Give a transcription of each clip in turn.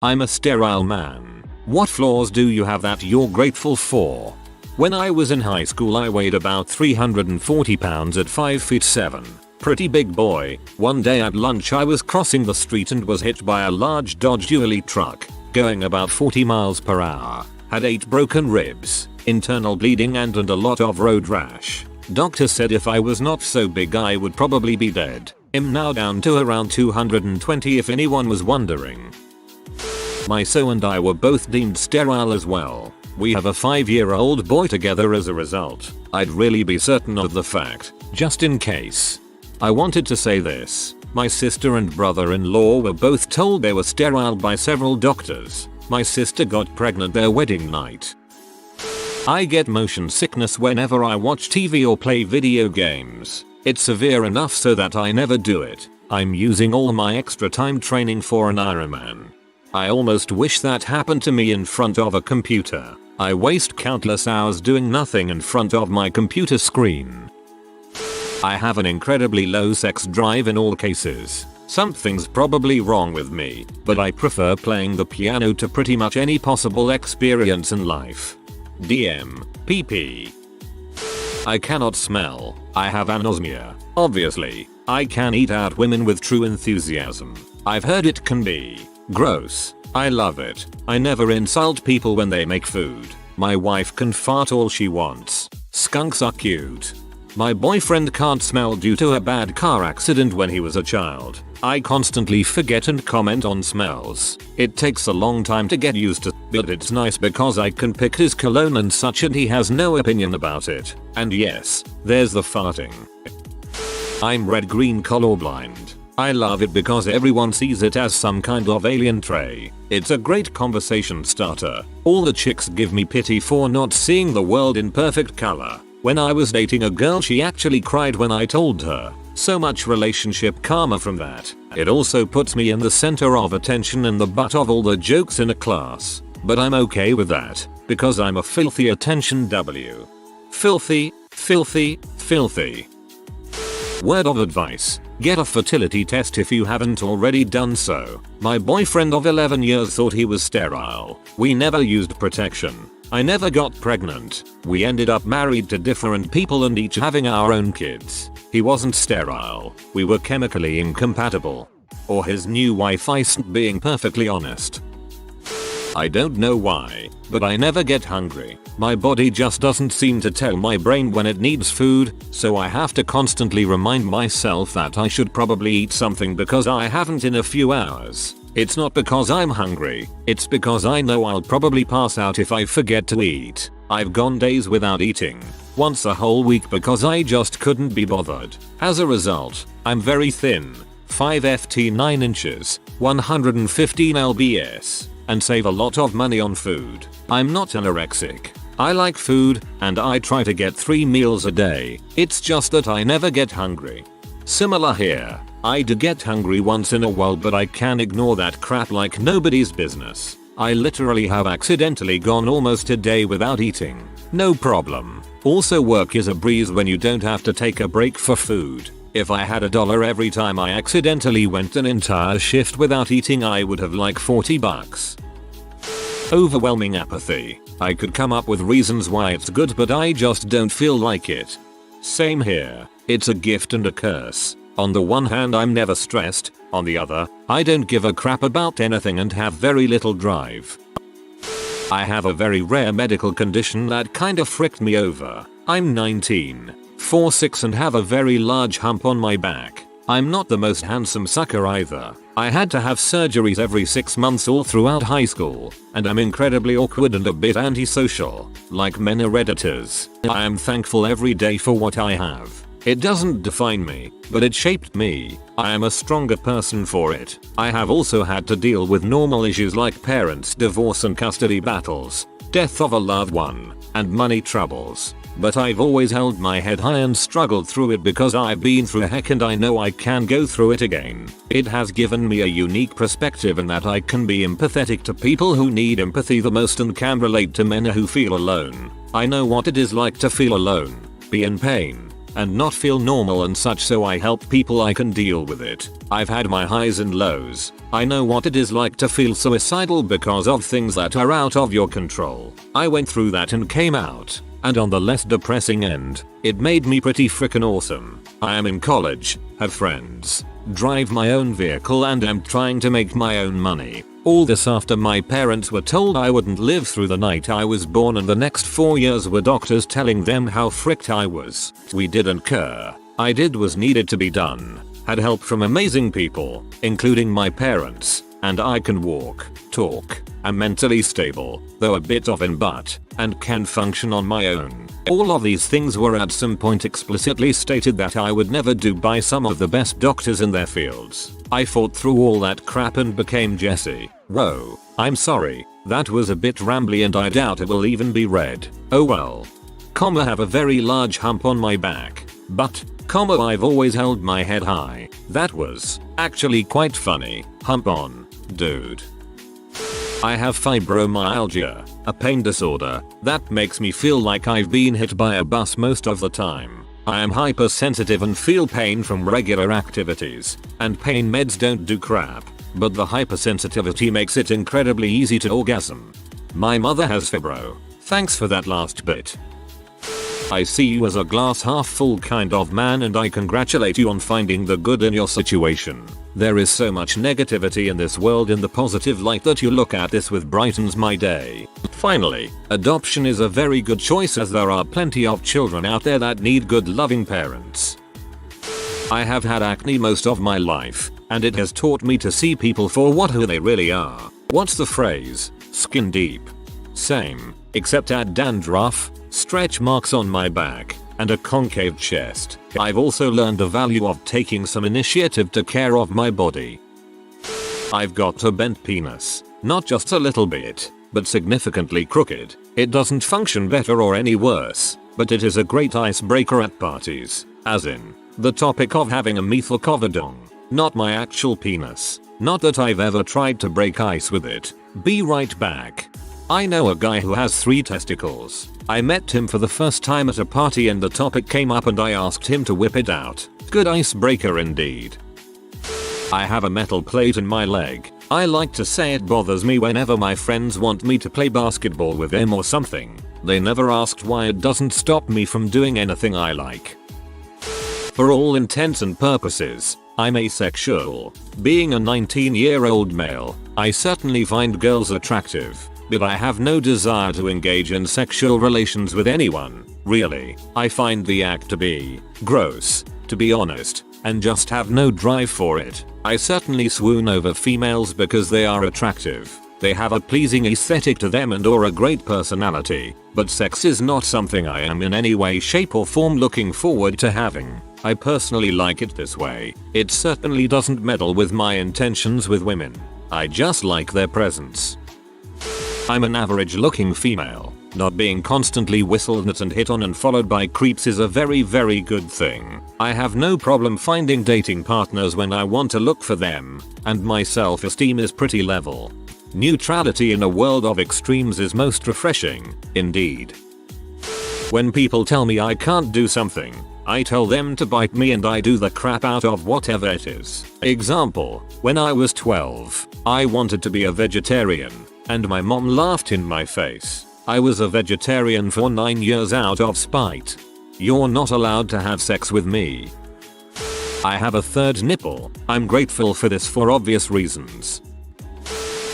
I'm a sterile man. What flaws do you have that you're grateful for? When I was in high school I weighed about 340 pounds at 5'7". Pretty big boy. One day at lunch I was crossing the street and was hit by a large Dodge Dually truck, going about 40 miles per hour. Had 8 broken ribs, internal bleeding and a lot of road rash. Doctor said if I was not so big I would probably be dead. I'm now down to around 220 if anyone was wondering. My so and I were both deemed sterile as well. We have a 5-year-old boy together as a result. I'd really be certain of the fact, just in case. I wanted to say this. My sister and brother-in-law were both told they were sterile by several doctors. My sister got pregnant their wedding night. I get motion sickness whenever I watch TV or play video games. It's severe enough so that I never do it. I'm using all my extra time training for an Ironman. I almost wish that happened to me in front of a computer. I waste countless hours doing nothing in front of my computer screen. I have an incredibly low sex drive in all cases. Something's probably wrong with me, but I prefer playing the piano to pretty much any possible experience in life. DM. PP. I cannot smell. I have anosmia. Obviously. I can eat out women with true enthusiasm. I've heard it can be gross. I love it. I never insult people when they make food. My wife can fart all she wants. Skunks are cute. My boyfriend can't smell due to a bad car accident when he was a child. I constantly forget and comment on smells. It takes a long time to get used to, but it's nice because I can pick his cologne and such and he has no opinion about it. And yes, there's the farting. I'm red-green colorblind. I love it because everyone sees it as some kind of alien trait. It's a great conversation starter. All the chicks give me pity for not seeing the world in perfect color. When I was dating a girl she actually cried when I told her. So much relationship karma from that. It also puts me in the center of attention and the butt of all the jokes in a class. But I'm okay with that, because I'm a filthy attention W. Filthy, filthy, filthy. Word of advice. Get a fertility test if you haven't already done so. My boyfriend of 11 years thought he was sterile. We never used protection. I never got pregnant. We ended up married to different people and each having our own kids. He wasn't sterile. We were chemically incompatible. Or his new wife isn't, being perfectly honest. I don't know why, but I never get hungry. My body just doesn't seem to tell my brain when it needs food, so I have to constantly remind myself that I should probably eat something because I haven't in a few hours. It's not because I'm hungry, it's because I know I'll probably pass out if I forget to eat. I've gone days without eating, once a whole week because I just couldn't be bothered. As a result, I'm very thin, 5 ft 9 inches, 115 lbs, and save a lot of money on food. I'm not anorexic. I like food, and I try to get 3 meals a day. It's just that I never get hungry. Similar here. I do get hungry once in a while, but I can ignore that crap like nobody's business. I literally have accidentally gone almost a day without eating. No problem. Also, work is a breeze when you don't have to take a break for food. If I had $1 every time I accidentally went an entire shift without eating, I would have like $40. Overwhelming apathy. I could come up with reasons why it's good, but I just don't feel like it. Same here. It's a gift and a curse. On the one hand, I'm never stressed. On the other, I don't give a crap about anything and have very little drive. I have a very rare medical condition that kinda fricked me over. I'm 19, 4'6" and have a very large hump on my back. I'm not the most handsome sucker either. I had to have surgeries every 6 months all throughout high school, and I'm incredibly awkward and a bit antisocial, like many Redditors. I am thankful every day for what I have. It doesn't define me, but it shaped me. I am a stronger person for it. I have also had to deal with normal issues like parents' divorce and custody battles, death of a loved one, and money troubles. But I've always held my head high and struggled through it because I've been through heck and I know I can go through it again. It has given me a unique perspective in that I can be empathetic to people who need empathy the most and can relate to men who feel alone. I know what it is like to feel alone, be in pain, and not feel normal and such, so I help people I can deal with it. I've had my highs and lows. I know what it is like to feel suicidal because of things that are out of your control. I went through that and came out. And on the less depressing end, it made me pretty freaking awesome. I am in college, have friends, drive my own vehicle, and am trying to make my own money. All this after my parents were told I wouldn't live through the night I was born, and the next 4 years were doctors telling them how fricked I was. We didn't care. I did what was needed to be done. Had help from amazing people, including my parents, and I can walk, talk, am mentally stable, though a bit off in butt, and can function on my own. All of these things were at some point explicitly stated that I would never do by some of the best doctors in their fields. I fought through all that crap and became Jesse. Whoa, I'm sorry, that was a bit rambly and I doubt it will even be read. Oh well. Have a very large hump on my back, but, I've always held my head high. That was actually quite funny. Hump on, dude. I have fibromyalgia, a pain disorder that makes me feel like I've been hit by a bus most of the time. I am hypersensitive and feel pain from regular activities, and pain meds don't do crap, but the hypersensitivity makes it incredibly easy to orgasm. My mother has fibro. Thanks for that last bit. I see you as a glass half full kind of man, and I congratulate you on finding the good in your situation. There is so much negativity in this world, in the positive light that you look at this with brightens my day. Finally, adoption is a very good choice, as there are plenty of children out there that need good loving parents. I have had acne most of my life, and it has taught me to see people for who they really are. What's the phrase? Skin deep. Same, except add dandruff, stretch marks on my back, and a concave chest. I've also learned the value of taking some initiative to care of my body. I've got a bent penis. Not just a little bit, but significantly crooked. It doesn't function better or any worse, but it is a great icebreaker at parties. As in, the topic of having a methyl covidong. Not my actual penis. Not that I've ever tried to break ice with it. Be right back. I know a guy who has 3 testicles. I met him for the first time at a party and the topic came up and I asked him to whip it out. Good icebreaker indeed. I have a metal plate in my leg. I like to say it bothers me whenever my friends want me to play basketball with them or something. They never asked why. It doesn't stop me from doing anything I like. For all intents and purposes, I'm asexual. Being a 19-year-old male, I certainly find girls attractive, but I have no desire to engage in sexual relations with anyone. Really, I find the act to be gross, to be honest, and just have no drive for it. I certainly swoon over females because they are attractive. They have a pleasing aesthetic to them and or a great personality, but sex is not something I am in any way, shape or form looking forward to having. I personally like it this way. It certainly doesn't meddle with my intentions with women. I just like their presence. I'm an average looking female. Not being constantly whistled at and hit on and followed by creeps is a very good thing. I have no problem finding dating partners when I want to look for them, and my self-esteem is pretty level. Neutrality in a world of extremes is most refreshing, indeed. When people tell me I can't do something, I tell them to bite me and I do the crap out of whatever it is. Example, when I was 12, I wanted to be a vegetarian, and my mom laughed in my face. I was a vegetarian for 9 years out of spite. You're not allowed to have sex with me. I have a third nipple. I'm grateful for this for obvious reasons.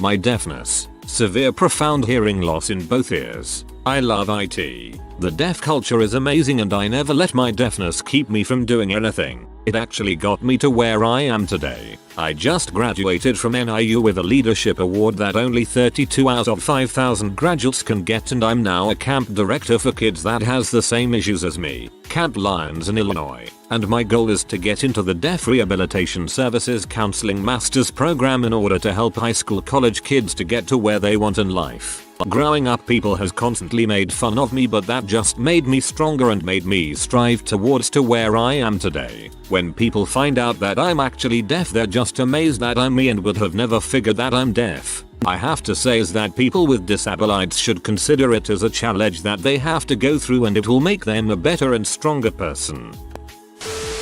My deafness. Severe profound hearing loss in both ears. I love IT. The deaf culture is amazing and I never let my deafness keep me from doing anything. It actually got me to where I am today. I just graduated from NIU with a leadership award that only 32 out of 5,000 graduates can get, and I'm now a camp director for kids that has the same issues as me. Camp Lyons in Illinois. And my goal is to get into the Deaf Rehabilitation Services Counseling Master's program in order to help high school college kids to get to where they want in life. Growing up, people has constantly made fun of me, but that just made me stronger and made me strive towards to where I am today. When people find out that I'm actually deaf, they're just amazed that I'm me and would have never figured that I'm deaf. I have to say is that people with disabilities should consider it as a challenge that they have to go through, and it will make them a better and stronger person.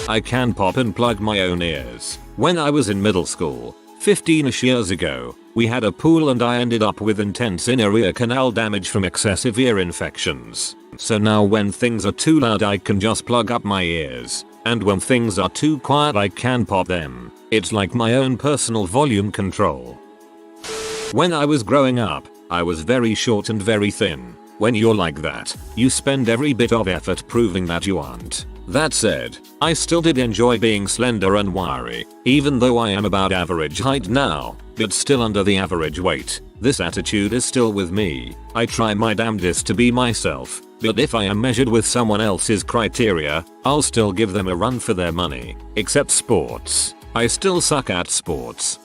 I can pop and plug my own ears. When I was in middle school, 15ish years ago, we had a pool and I ended up with intense inner ear canal damage from excessive ear infections. So now when things are too loud I can just plug up my ears. And when things are too quiet I can pop them. It's like my own personal volume control. When I was growing up, I was very short and very thin. When you're like that, you spend every bit of effort proving that you aren't. That said, I still did enjoy being slender and wiry, even though I am about average height now, but still under the average weight. This attitude is still with me. I try my damnedest to be myself, but if I am measured with someone else's criteria, I'll still give them a run for their money. Except sports. I still suck at sports.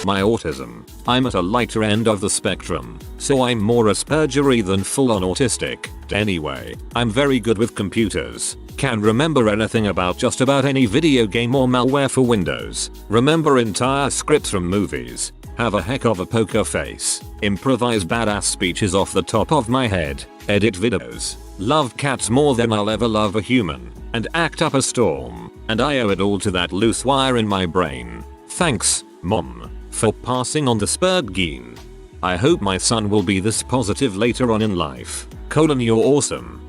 My autism. I'm at a lighter end of the spectrum, so I'm more Aspergery than full-on autistic. Anyway, I'm very good with computers. Can remember anything about just about any video game or malware for Windows. Remember entire scripts from movies. Have a heck of a poker face. Improvise badass speeches off the top of my head. Edit videos. Love cats more than I'll ever love a human. And act up a storm. And I owe it all to that loose wire in my brain. Thanks, Mom, for passing on the Spurg gene. I hope my son will be this positive later on in life. You're awesome.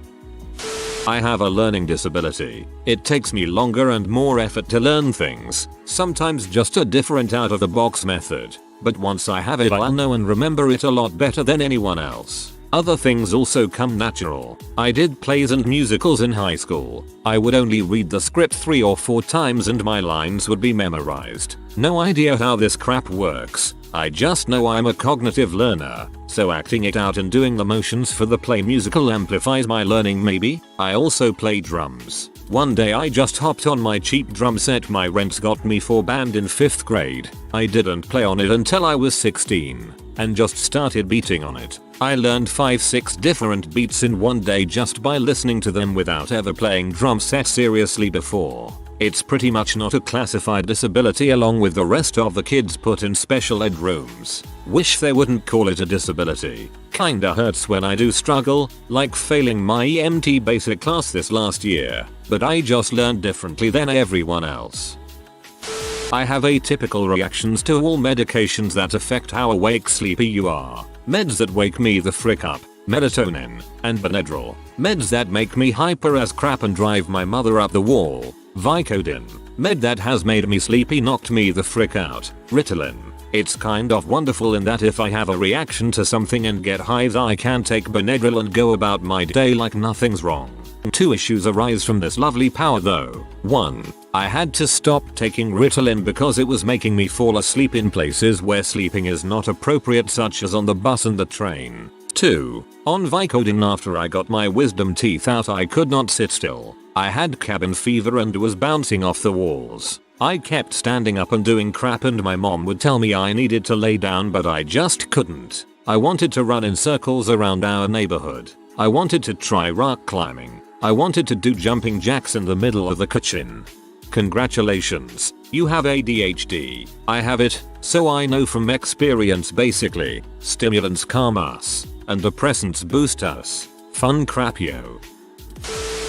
I have a learning disability. It takes me longer and more effort to learn things, sometimes just a different out of the box method. But once I have it I'll know and remember it a lot better than anyone else. Other things also come natural. I did plays and musicals in high school. I would only read the script 3 or 4 times and my lines would be memorized. No idea how this crap works. I just know I'm a cognitive learner, so acting it out and doing the motions for the play musical amplifies my learning maybe. I also play drums. One day I just hopped on my cheap drum set my rents got me for band in 5th grade. I didn't play on it until I was 16, and just started beating on it. I learned 5-6 different beats in one day just by listening to them without ever playing drum set seriously before. It's pretty much not a classified disability along with the rest of the kids put in special ed rooms. Wish they wouldn't call it a disability. Kinda hurts when I do struggle, like failing my EMT basic class this last year, but I just learned differently than everyone else. I have atypical reactions to all medications that affect how awake sleepy you are. Meds that wake me the frick up. Melatonin and Benadryl. Meds that make me hyper as crap and drive my mother up the wall. Vicodin. Med that has made me sleepy knocked me the frick out. Ritalin. It's kind of wonderful in that if I have a reaction to something and get hives I can take Benadryl and go about my day like nothing's wrong. 2 issues arise from this lovely power though. 1. I had to stop taking Ritalin because it was making me fall asleep in places where sleeping is not appropriate such as on the bus and the train. 2. On Vicodin after I got my wisdom teeth out I could not sit still. I had cabin fever and was bouncing off the walls. I kept standing up and doing crap and my mom would tell me I needed to lay down but I just couldn't. I wanted to run in circles around our neighborhood. I wanted to try rock climbing. I wanted to do jumping jacks in the middle of the kitchen. Congratulations, you have ADHD. I have it, so I know from experience basically. Stimulants calm us, and depressants boost us. Fun crap yo.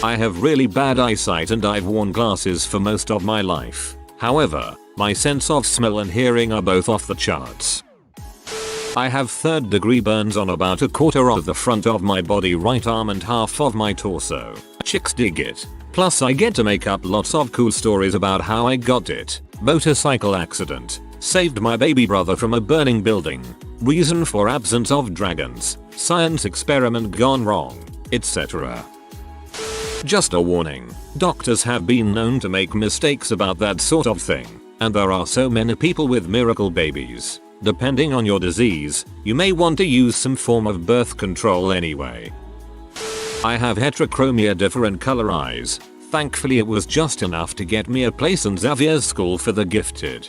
I have really bad eyesight and I've worn glasses for most of my life. However, my sense of smell and hearing are both off the charts. I have 3rd-degree burns on about a quarter of the front of my body, right arm and half of my torso. Chicks dig it. Plus I get to make up lots of cool stories about how I got it. Motorcycle accident. Saved my baby brother from a burning building. Reason for absence of dragons. Science experiment gone wrong. Etc. Just a warning, doctors have been known to make mistakes about that sort of thing, and there are so many people with miracle babies. Depending on your disease, you may want to use some form of birth control anyway. I have heterochromia, different color eyes. Thankfully it was just enough to get me a place in Xavier's School for the Gifted.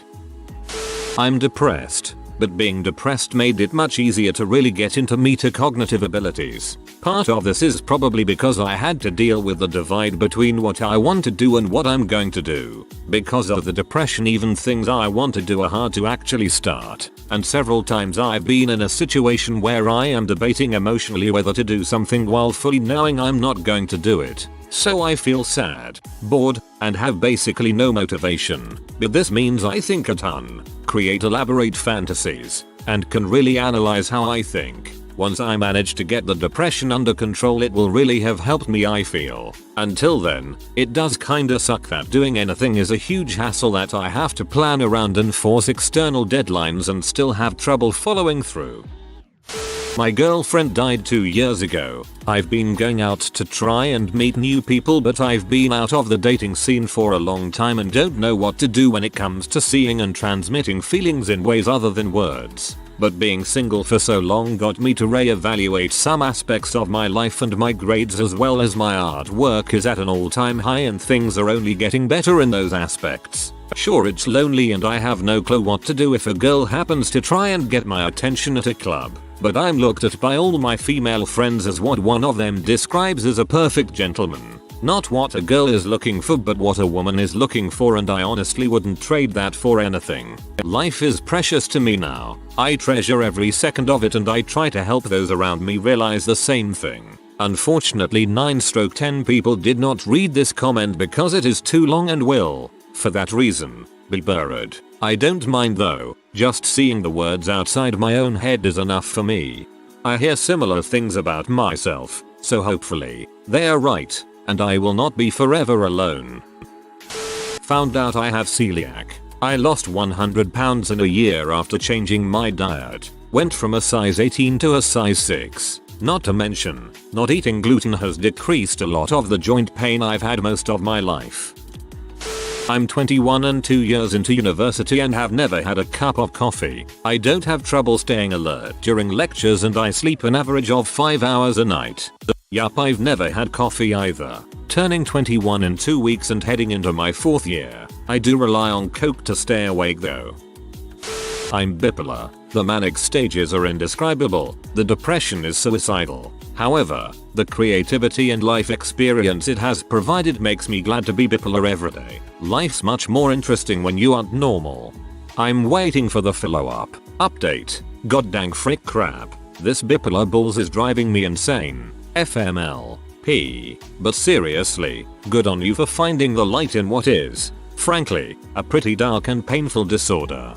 I'm depressed, but being depressed made it much easier to really get into metacognitive abilities. Part of this is probably because I had to deal with the divide between what I want to do and what I'm going to do. Because of the depression, even things I want to do are hard to actually start. and several times I've been in a situation where I am debating emotionally whether to do something while fully knowing I'm not going to do it. So I feel sad, bored, and have basically no motivation. But this means I think a ton, create elaborate fantasies, and can really analyze how I think. Once I manage to get the depression under control, it will really have helped me, I feel. Until then, it does kinda suck that doing anything is a huge hassle that I have to plan around and force external deadlines and still have trouble following through. My girlfriend died 2 years ago. I've been going out to try and meet new people, but I've been out of the dating scene for a long time and don't know what to do when it comes to seeing and transmitting feelings in ways other than words. But being single for so long got me to reevaluate some aspects of my life, and my grades as well as my artwork is at an all-time high, and things are only getting better in those aspects. Sure, it's lonely and I have no clue what to do if a girl happens to try and get my attention at a club, but I'm looked at by all my female friends as what one of them describes as a perfect gentleman. Not what a girl is looking for, but what a woman is looking for, and I honestly wouldn't trade that for anything. Life is precious to me now. I treasure every second of it, and I try to help those around me realize the same thing. Unfortunately, 9/10 people did not read this comment because it is too long and will, for that reason, be buried. I don't mind though, just seeing the words outside my own head is enough for me. I hear similar things about myself, so hopefully, they are right, and I will not be forever alone. Found out I have celiac. I lost 100 pounds in a year after changing my diet. Went from a size 18 to a size 6. Not to mention, not eating gluten has decreased a lot of the joint pain I've had most of my life. I'm 21 and 2 years into university and have never had a cup of coffee. I don't have trouble staying alert during lectures, and I sleep an average of 5 hours a night. Yup, I've never had coffee either. Turning 21 in 2 weeks and heading into my 4th year. I do rely on coke to stay awake though. I'm bipolar. The manic stages are indescribable. The depression is suicidal. However, the creativity and life experience it has provided makes me glad to be bipolar every day. Life's much more interesting when you aren't normal. I'm waiting for the follow-up. Update. Goddang frick crap. This bipolar balls is driving me insane. FMLP. But seriously, good on you for finding the light in what is, frankly, a pretty dark and painful disorder.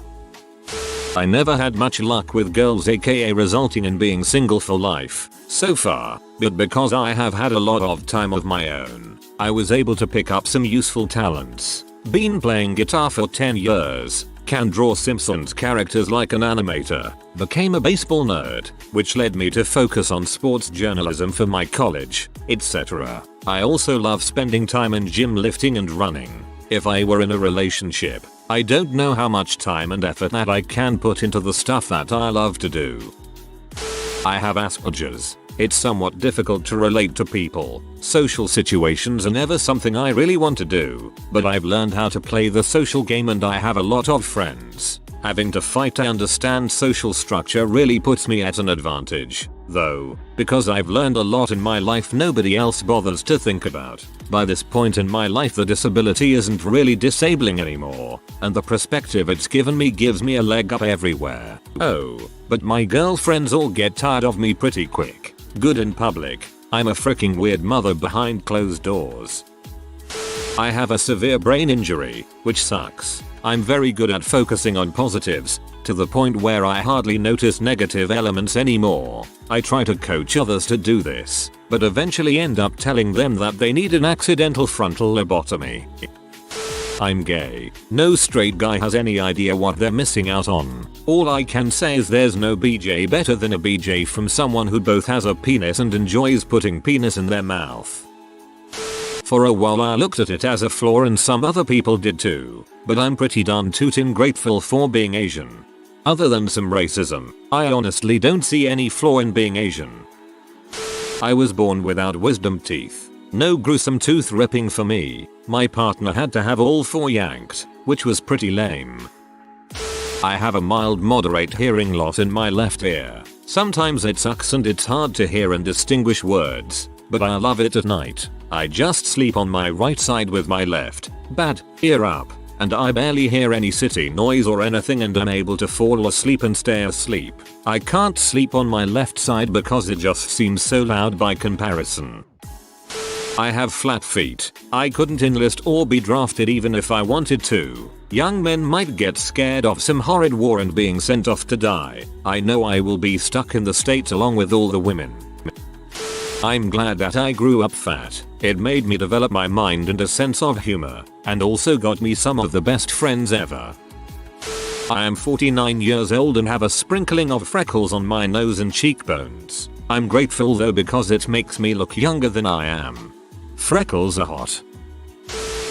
I never had much luck with girls, aka resulting in being single for life so far, but because I have had a lot of time of my own, I was able to pick up some useful talents. Been playing guitar for 10 years, can draw Simpsons characters like an animator, became a baseball nerd, which led me to focus on sports journalism for my college, etc. I also love spending time in gym lifting and running. If I were in a relationship, I don't know how much time and effort that I can put into the stuff that I love to do. I have Asperger's. It's somewhat difficult to relate to people. Social situations are never something I really want to do, but I've learned how to play the social game and I have a lot of friends. Having to fight to understand social structure really puts me at an advantage, though, because I've learned a lot in my life nobody else bothers to think about. By this point in my life the disability isn't really disabling anymore, and the perspective it's given me gives me a leg up everywhere. Oh, but my girlfriends all get tired of me pretty quick. Good in public, I'm a freaking weird mother behind closed doors. I have a severe brain injury, which sucks. I'm very good at focusing on positives, to the point where I hardly notice negative elements anymore. I try to coach others to do this, but eventually end up telling them that they need an accidental frontal lobotomy. I'm gay. No straight guy has any idea what they're missing out on. All I can say is there's no BJ better than a BJ from someone who both has a penis and enjoys putting penis in their mouth. For a while I looked at it as a flaw and some other people did too, but I'm pretty darn tootin' grateful for being Asian. Other than some racism, I honestly don't see any flaw in being Asian. I was born without wisdom teeth. No gruesome tooth ripping for me. My partner had to have all 4 yanked, which was pretty lame. I have a mild moderate hearing loss in my left ear. Sometimes it sucks and it's hard to hear and distinguish words, but I love it at night. I just sleep on my right side with my left, bad, ear up, and I barely hear any city noise or anything and I'm able to fall asleep and stay asleep. I can't sleep on my left side because it just seems so loud by comparison. I have flat feet. I couldn't enlist or be drafted even if I wanted to. Young men might get scared of some horrid war and being sent off to die. I know I will be stuck in the States along with all the women. I'm glad that I grew up fat. It made me develop my mind and a sense of humor, and also got me some of the best friends ever. I am 49 years old and have a sprinkling of freckles on my nose and cheekbones. I'm grateful though because it makes me look younger than I am. Freckles are hot.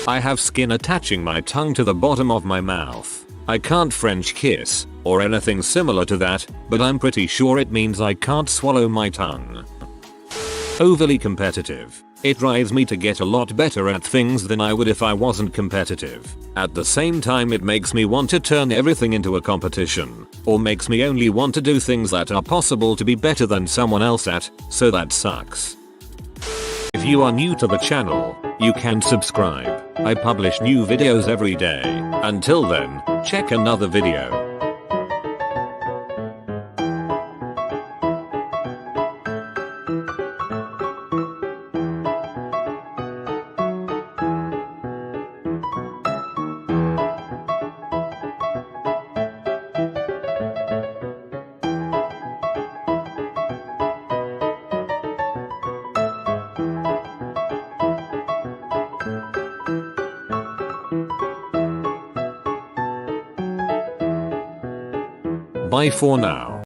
I have skin attaching my tongue to the bottom of my mouth. I can't French kiss, or anything similar to that, but I'm pretty sure it means I can't swallow my tongue. Overly competitive. It drives me to get a lot better at things than I would if I wasn't competitive. At the same time it makes me want to turn everything into a competition, or makes me only want to do things that are possible to be better than someone else at, so that sucks. If you are new to the channel, you can subscribe. I publish new videos every day. Until then, check another video. Bye for now.